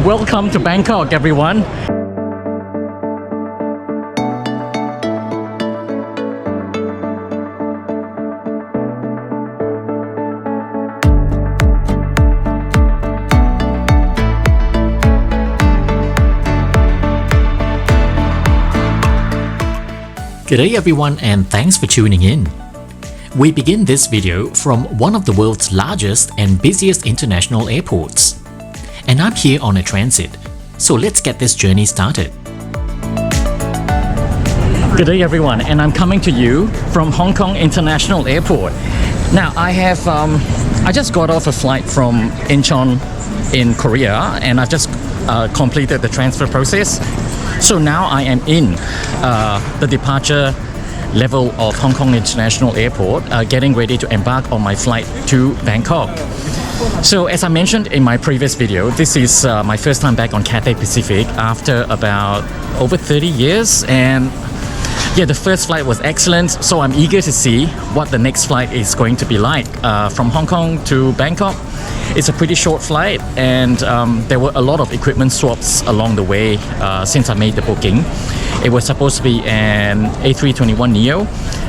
Welcome to Bangkok, everyone. G'day everyone and thanks for tuning in. We begin this video from one of the world's largest and busiest international airports. And I'm here on a transit, so let's get this journey started. Good day everyone, and I'm coming to you from Hong Kong International Airport. Now I just got off a flight from Incheon in Korea, and I've just completed the transfer process. So now I am in the departure level of Hong Kong International Airport, getting ready to embark on my flight to Bangkok. So as I mentioned in my previous video, this is my first time back on Cathay Pacific after about over 30 years, and yeah, the first flight was excellent, so I'm eager to see what the next flight is going to be like. From Hong Kong to Bangkok, it's a pretty short flight, and there were a lot of equipment swaps along the way since I made the booking. It was supposed to be an A321neo,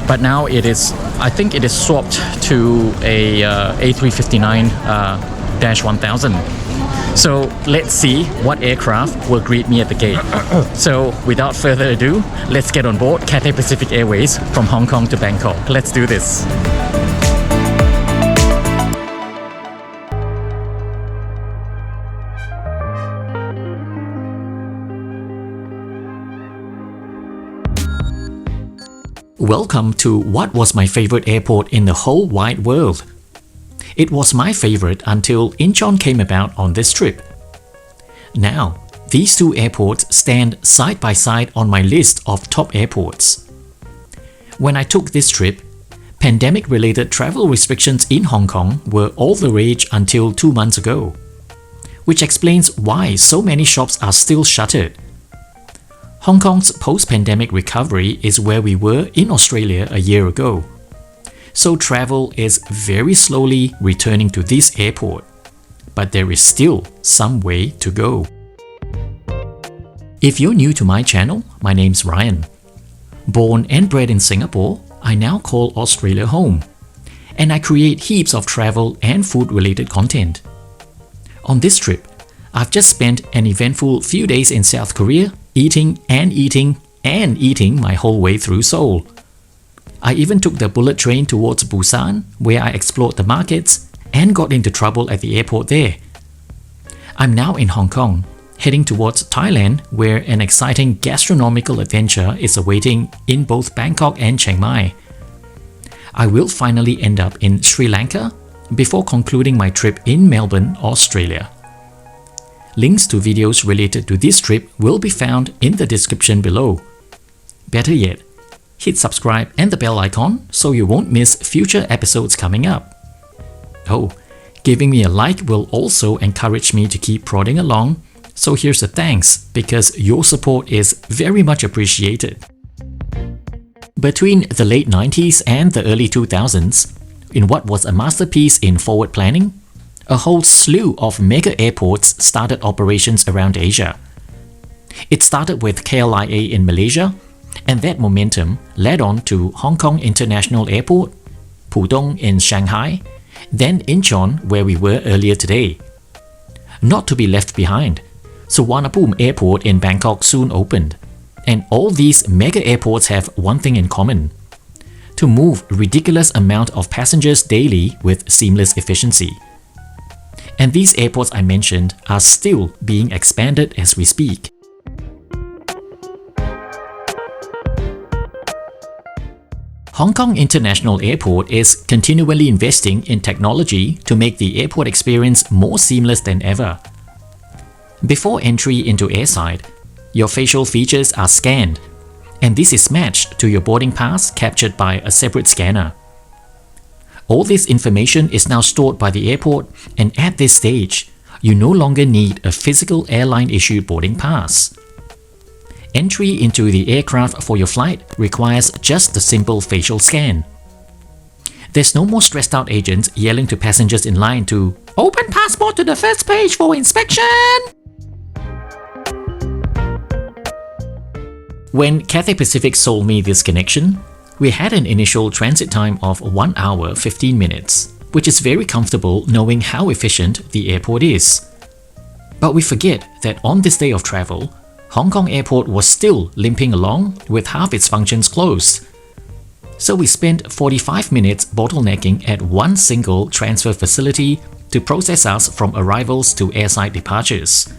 but now I think it is swapped to a A350-1000. So let's see what aircraft will greet me at the gate. So without further ado, let's get on board Cathay Pacific Airways from Hong Kong to Bangkok. Let's do this. Welcome to what was my favorite airport in the whole wide world. It was my favorite until Incheon came about on this trip. Now, these two airports stand side by side on my list of top airports. When I took this trip, pandemic-related travel restrictions in Hong Kong were all the rage until 2 months ago, which explains why so many shops are still shuttered. Hong Kong's post-pandemic recovery is where we were in Australia a year ago. So travel is very slowly returning to this airport, but there is still some way to go. If you're new to my channel, my name's Ryan. Born and bred in Singapore, I now call Australia home, and I create heaps of travel and food-related content. On this trip, I've just spent an eventful few days in South Korea, eating my whole way through Seoul. I even took the bullet train towards Busan, where I explored the markets and got into trouble at the airport there. I'm now in Hong Kong, heading towards Thailand, where an exciting gastronomical adventure is awaiting in both Bangkok and Chiang Mai. I will finally end up in Sri Lanka before concluding my trip in Melbourne, Australia. Links to videos related to this trip will be found in the description below. Better yet, hit subscribe and the bell icon so you won't miss future episodes coming up. Oh, giving me a like will also encourage me to keep prodding along, so here's a thanks because your support is very much appreciated. Between the late 90s and the early 2000s, in what was a masterpiece in forward planning, a whole slew of mega airports started operations around Asia. It started with KLIA in Malaysia, and that momentum led on to Hong Kong International Airport, Pudong in Shanghai, then Incheon where we were earlier today. Not to be left behind, Suvarnabhumi Airport in Bangkok soon opened, and all these mega airports have one thing in common: to move ridiculous amount of passengers daily with seamless efficiency. And these airports I mentioned are still being expanded as we speak. Hong Kong International Airport is continually investing in technology to make the airport experience more seamless than ever. Before entry into airside, your facial features are scanned, and this is matched to your boarding pass captured by a separate scanner. All this information is now stored by the airport, and at this stage, you no longer need a physical airline-issued boarding pass. Entry into the aircraft for your flight requires just a simple facial scan. There's no more stressed out agents yelling to passengers in line to "Open passport to the first page for inspection!" When Cathay Pacific sold me this connection, we had an initial transit time of 1 hour 15 minutes, which is very comfortable knowing how efficient the airport is. But we forget that on this day of travel, Hong Kong Airport was still limping along with half its functions closed. So we spent 45 minutes bottlenecking at one single transfer facility to process us from arrivals to airside departures.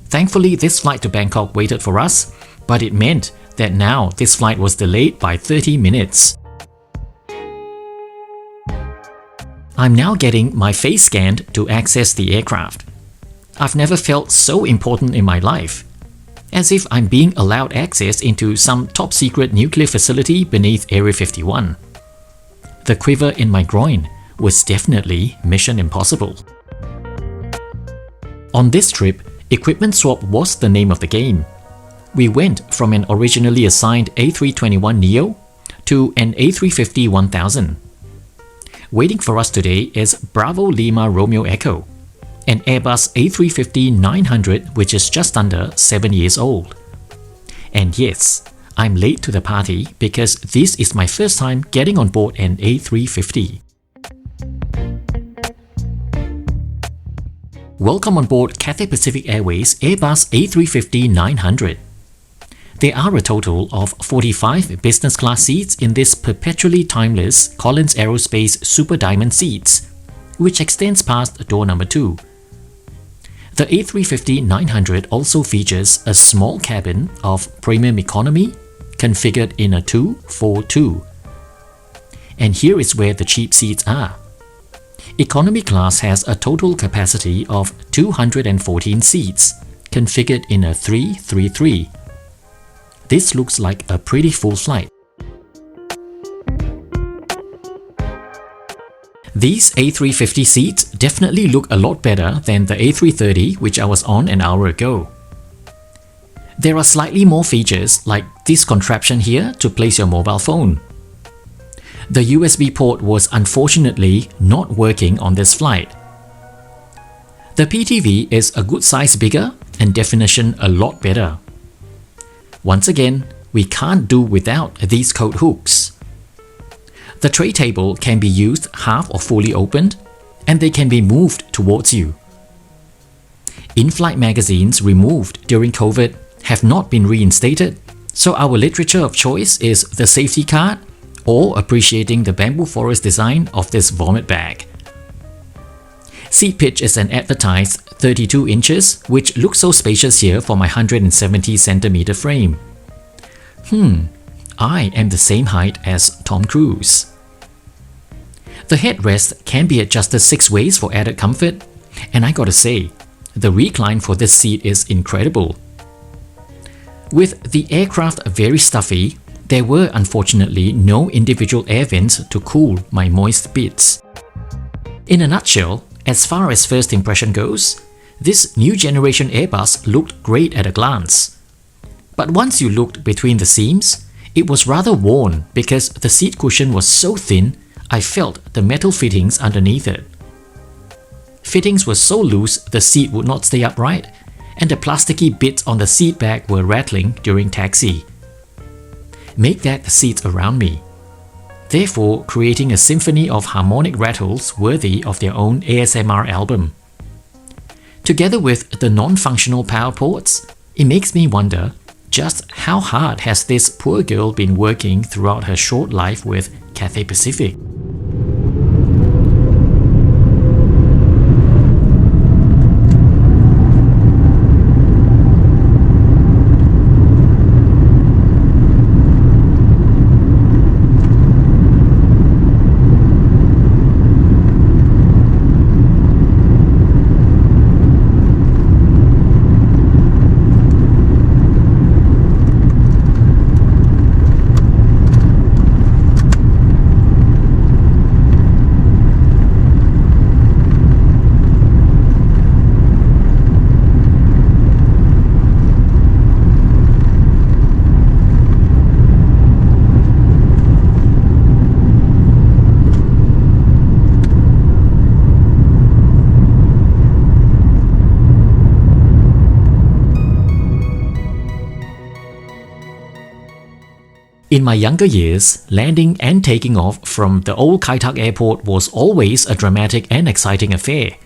Thankfully, this flight to Bangkok waited for us, but it meant that now this flight was delayed by 30 minutes. I'm now getting my face scanned to access the aircraft. I've never felt so important in my life, as if I'm being allowed access into some top-secret nuclear facility beneath Area 51. The quiver in my groin was definitely Mission Impossible. On this trip, equipment swap was the name of the game. We went from an originally assigned A321neo to an A350-1000. Waiting for us today is Bravo Lima Romeo Echo, an Airbus A350-900 which is just under 7 years old. And yes, I'm late to the party because this is my first time getting on board an A350. Welcome on board Cathay Pacific Airways Airbus A350-900. There are a total of 45 business class seats in this perpetually timeless Collins Aerospace Super Diamond seats, which extends past door number 2. The A350-900 also features a small cabin of premium economy configured in a 2-4-2. And here is where the cheap seats are. Economy class has a total capacity of 214 seats, configured in a 3-3-3. This looks like a pretty full flight. These A350 seats definitely look a lot better than the A330 which I was on an hour ago. There are slightly more features like this contraption here to place your mobile phone. The USB port was unfortunately not working on this flight. The PTV is a good size bigger and definition a lot better. Once again, we can't do without these coat hooks. The tray table can be used half or fully opened, and they can be moved towards you. In-flight magazines removed during COVID have not been reinstated, so our literature of choice is the safety card or appreciating the bamboo forest design of this vomit bag. Seat pitch is an advertised 32 inches, which looks so spacious here for my 170cm frame. I am the same height as Tom Cruise. The headrest can be adjusted 6 ways for added comfort, and I gotta say, the recline for this seat is incredible. With the aircraft very stuffy, there were unfortunately no individual air vents to cool my moist bits. In a nutshell, as far as first impression goes, this new generation Airbus looked great at a glance. But once you looked between the seams, it was rather worn because the seat cushion was so thin I felt the metal fittings underneath it. Fittings were so loose the seat would not stay upright, and the plasticky bits on the seat back were rattling during taxi. Make that the seats around me, therefore creating a symphony of harmonic rattles worthy of their own ASMR album. Together with the non-functional power ports, it makes me wonder just how hard has this poor girl been working throughout her short life with Cathay Pacific. In my younger years, landing and taking off from the old Kai-tak airport was always a dramatic and exciting affair.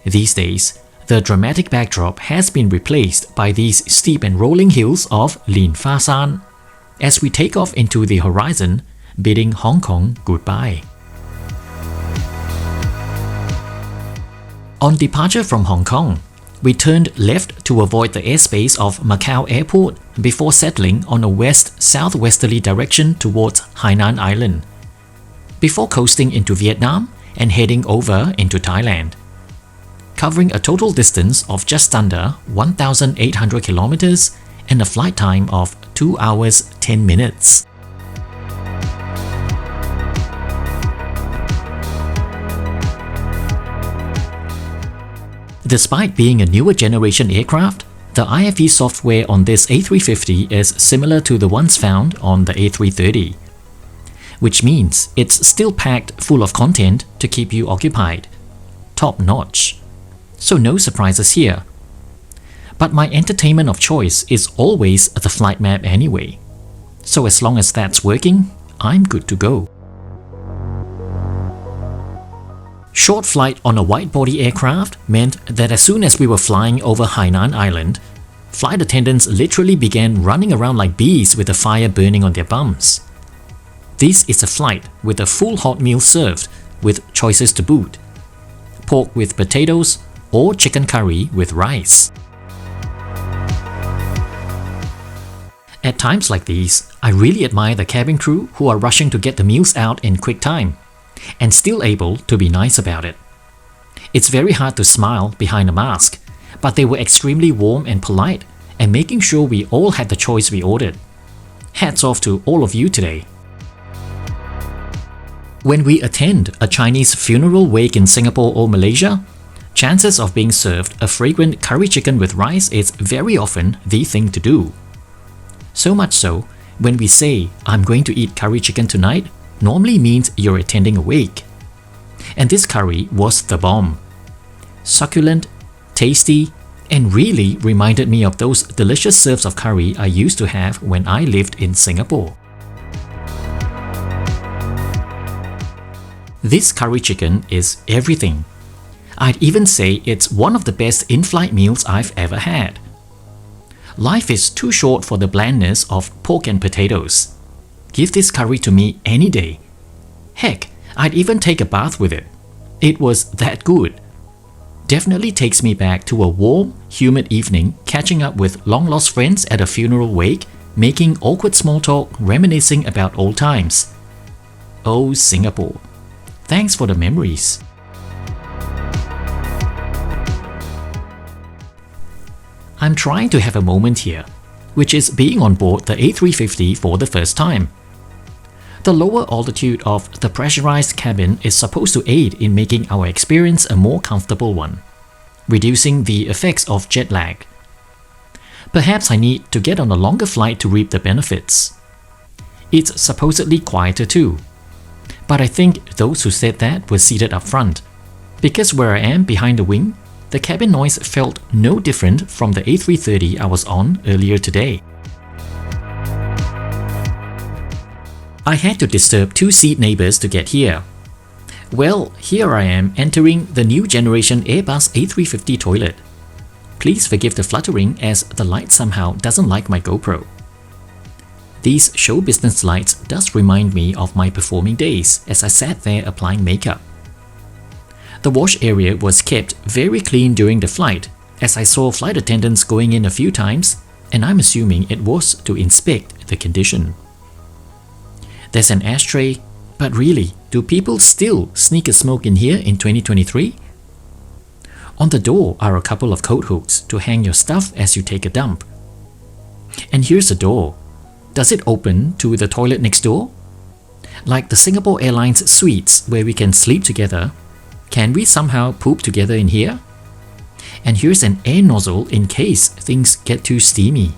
These days, the dramatic backdrop has been replaced by these steep and rolling hills of Lin Fa San as we take off into the horizon, bidding Hong Kong goodbye. On departure from Hong Kong, we turned left to avoid the airspace of Macau Airport before settling on a west-southwesterly direction towards Hainan Island, before coasting into Vietnam and heading over into Thailand, covering a total distance of just under 1,800 kilometers and a flight time of 2 hours 10 minutes. Despite being a newer generation aircraft, the IFE software on this A350 is similar to the ones found on the A330, which means it's still packed full of content to keep you occupied. Top notch. So no surprises here. But my entertainment of choice is always the flight map anyway. So as long as that's working, I'm good to go. Short flight on a wide-body aircraft meant that as soon as we were flying over Hainan Island, flight attendants literally began running around like bees with a fire burning on their bums. This is a flight with a full hot meal served, with choices to boot: pork with potatoes or chicken curry with rice. At times like these, I really admire the cabin crew who are rushing to get the meals out in quick time, and still able to be nice about it. It's very hard to smile behind a mask, but they were extremely warm and polite and making sure we all had the choice we ordered. Hats off to all of you today. When we attend a Chinese funeral wake in Singapore or Malaysia, chances of being served a fragrant curry chicken with rice is very often the thing to do. So much so, when we say, "I'm going to eat curry chicken tonight," normally means you're attending a wake. And this curry was the bomb. Succulent, tasty, and really reminded me of those delicious serves of curry I used to have when I lived in Singapore. This curry chicken is everything. I'd even say it's one of the best in-flight meals I've ever had. Life is too short for the blandness of pork and potatoes. Give this curry to me any day. Heck, I'd even take a bath with it. It was that good. Definitely takes me back to a warm, humid evening catching up with long-lost friends at a funeral wake, making awkward small talk, reminiscing about old times. Oh, Singapore. Thanks for the memories. I'm trying to have a moment here, which is being on board the A350 for the first time. The lower altitude of the pressurized cabin is supposed to aid in making our experience a more comfortable one, reducing the effects of jet lag. Perhaps I need to get on a longer flight to reap the benefits. It's supposedly quieter too, but I think those who said that were seated up front, because where I am behind the wing, the cabin noise felt no different from the A330 I was on earlier today. I had to disturb two seat neighbors to get here. Well, here I am entering the new generation Airbus A350 toilet. Please forgive the fluttering as the light somehow doesn't like my GoPro. These show business lights does remind me of my performing days as I sat there applying makeup. The wash area was kept very clean during the flight, as I saw flight attendants going in a few times, and I'm assuming it was to inspect the condition. There's an ashtray, but really, do people still sneak a smoke in here in 2023? On the door are a couple of coat hooks to hang your stuff as you take a dump. And here's the door. Does it open to the toilet next door? Like the Singapore Airlines suites where we can sleep together, can we somehow poop together in here? And here's an air nozzle in case things get too steamy.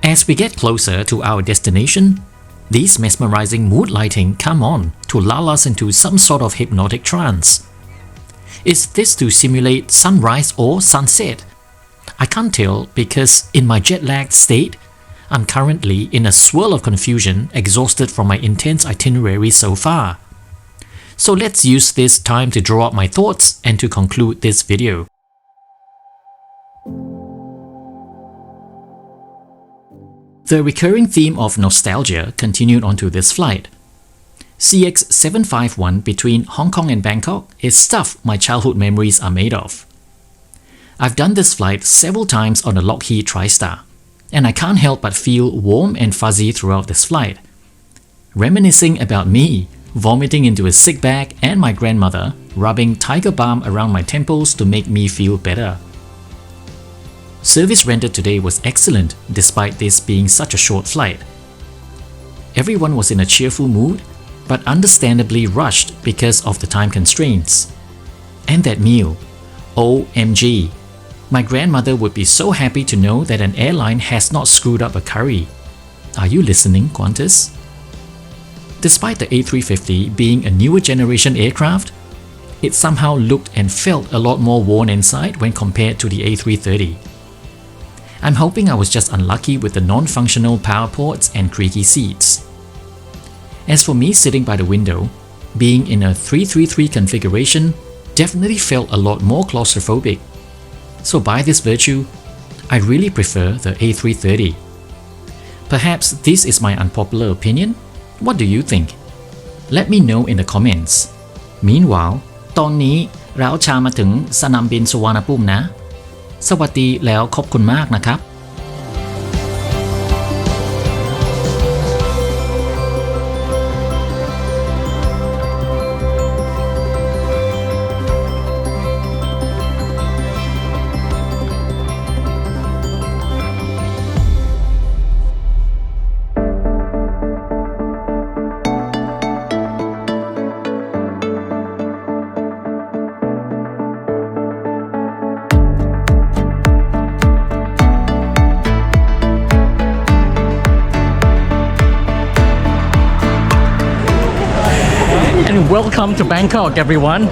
As we get closer to our destination, these mesmerizing mood lighting come on to lull us into some sort of hypnotic trance. Is this to simulate sunrise or sunset? I can't tell because in my jet-lagged state, I'm currently in a swirl of confusion, exhausted from my intense itinerary so far. So let's use this time to draw up my thoughts and to conclude this video. The recurring theme of nostalgia continued onto this flight. CX751 between Hong Kong and Bangkok is stuff my childhood memories are made of. I've done this flight several times on the Lockheed TriStar, and I can't help but feel warm and fuzzy throughout this flight, reminiscing about me vomiting into a sick bag and my grandmother rubbing tiger balm around my temples to make me feel better. Service rendered today was excellent despite this being such a short flight. Everyone was in a cheerful mood, but understandably rushed because of the time constraints. And that meal, OMG! My grandmother would be so happy to know that an airline has not screwed up a curry. Are you listening, Qantas? Despite the A350 being a newer generation aircraft, it somehow looked and felt a lot more worn inside when compared to the A330. I'm hoping I was just unlucky with the non-functional power ports and creaky seats. As for me sitting by the window, being in a 333 configuration definitely felt a lot more claustrophobic. So by this virtue, I really prefer the A330. Perhaps this is my unpopular opinion? What do you think? Let me know in the comments. Meanwhile, ตอนนี้เราชามาถึงสนามบินสุวรรณภูมินะ สวัสดีแล้วขอบคุณมากนะครับ Welcome to Bangkok, everyone.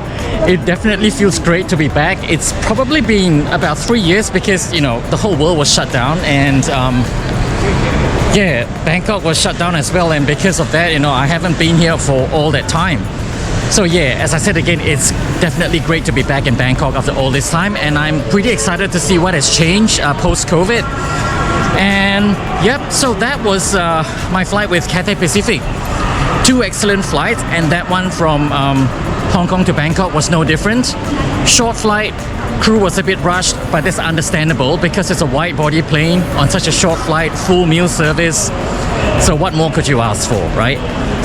It definitely feels great to be back. It's probably been about 3 years because, the whole world was shut down and Bangkok was shut down as well, and because of that, I haven't been here for all that time. So as I said again, it's definitely great to be back in Bangkok after all this time, and I'm pretty excited to see what has changed post-COVID. And so that was my flight with Cathay Pacific. 2 excellent flights, and that one from Hong Kong to Bangkok was no different. Short flight, crew was a bit rushed, but it's understandable because it's a wide body plane on such a short flight, full meal service. So what more could you ask for, right?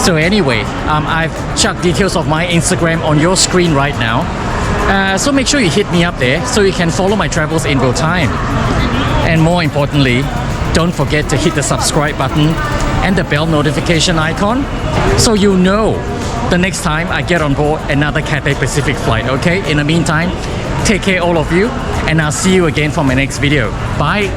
So anyway, I've chucked details of my Instagram on your screen right now. So make sure you hit me up there so you can follow my travels in real time. And more importantly, don't forget to hit the subscribe button and the bell notification icon so you know the next time I get on board another Cathay Pacific flight, okay? In the meantime, take care all of you, and I'll see you again for my next video. Bye!